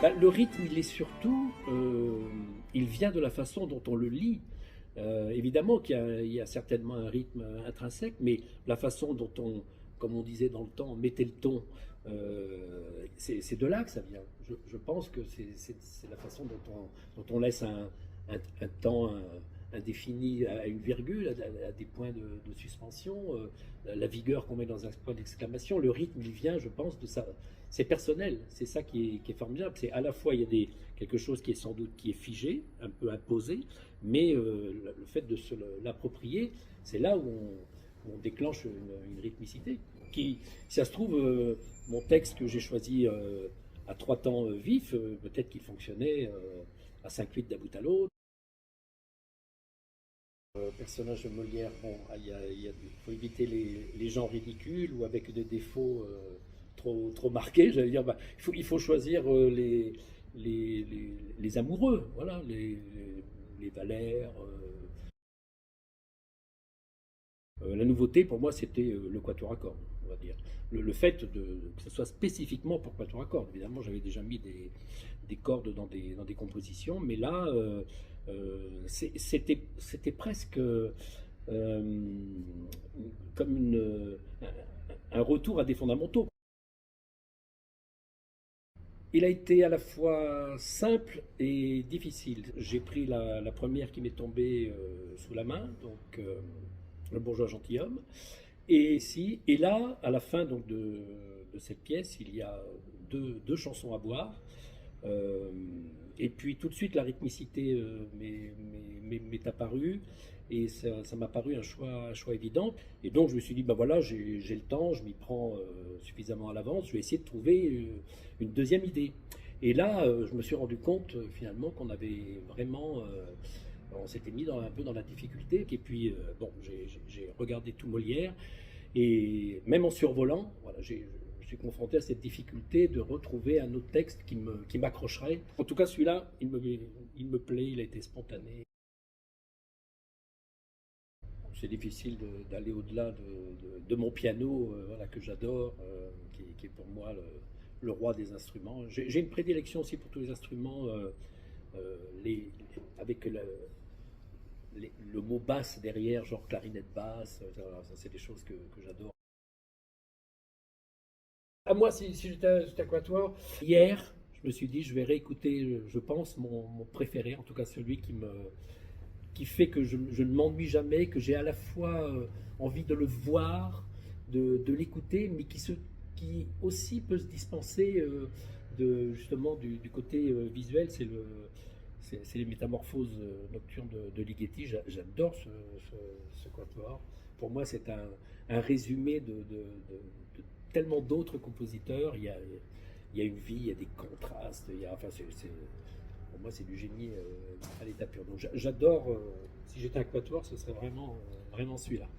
Le rythme, il est surtout, il vient de la façon dont on le lit. Évidemment qu'il y a certainement un rythme intrinsèque, mais la façon dont on, comme on disait dans le temps, mettait le ton, c'est de là que ça vient. Je pense que c'est la façon dont on laisse un temps indéfini à une virgule, à des points de suspension, la vigueur qu'on met dans un point d'exclamation. Le rythme, il vient, je pense, de ça. C'est personnel, c'est ça qui est formidable. C'est à la fois, il y a quelque chose qui est sans doute qui est figé, un peu imposé, mais le fait de se l'approprier, c'est là où on déclenche une rythmicité. Qui, si ça se trouve, mon texte que j'ai choisi à 3 temps vifs, peut-être qu'il fonctionnait à 5/8 d'un bout à l'autre. Personnage de Molière, bon, il faut éviter les gens ridicules ou avec des défauts trop marqués. J'allais dire, il faut choisir les amoureux, voilà, les Valères. La nouveauté pour moi, c'était le quatuor à cordes, on va dire. Le fait que ce soit spécifiquement pour quatuor à cordes. Évidemment, j'avais déjà mis des cordes dans des compositions, mais là, c'était presque comme un retour à des fondamentaux. Il a été à la fois simple et difficile. J'ai pris la première qui m'est tombée sous la main, donc le bourgeois gentilhomme. Et là, à la fin donc, de cette pièce, il y a deux chansons à boire. Euh, et puis tout de suite, la rythmicité m'est apparue. Et ça m'a paru un choix évident. Et donc je me suis dit, ben voilà, j'ai le temps, je m'y prends suffisamment à l'avance, je vais essayer de trouver une deuxième idée. Et là, je me suis rendu compte finalement qu'on avait vraiment on s'était mis un peu dans la difficulté. Et puis, bon, j'ai regardé tout Molière. Et même en survolant, voilà, je suis confronté à cette difficulté de retrouver un autre texte qui m'accrocherait. En tout cas, celui-là, il me plaît, il a été spontané. C'est difficile d'aller au-delà de mon piano, voilà, que j'adore, qui est pour moi le roi des instruments. J'ai une prédilection aussi pour tous les instruments, avec le mot basse derrière, genre clarinette basse, ça c'est des choses que j'adore. À moi, si j'étais à quatuor, hier, je me suis dit, je vais réécouter, je pense, mon préféré, en tout cas celui qui fait que je ne m'ennuie jamais, que j'ai à la fois envie de le voir, de l'écouter, mais qui aussi peut se dispenser justement du côté visuel. C'est les métamorphoses nocturnes de Ligeti. J'adore ce quatuor. Pour moi, c'est un résumé de tellement d'autres compositeurs. Il y a une vie, il y a des contrastes. Enfin, pour moi, c'est du génie à l'état pur. Donc, j'adore. Si j'étais un quatuor, ce serait vraiment celui-là.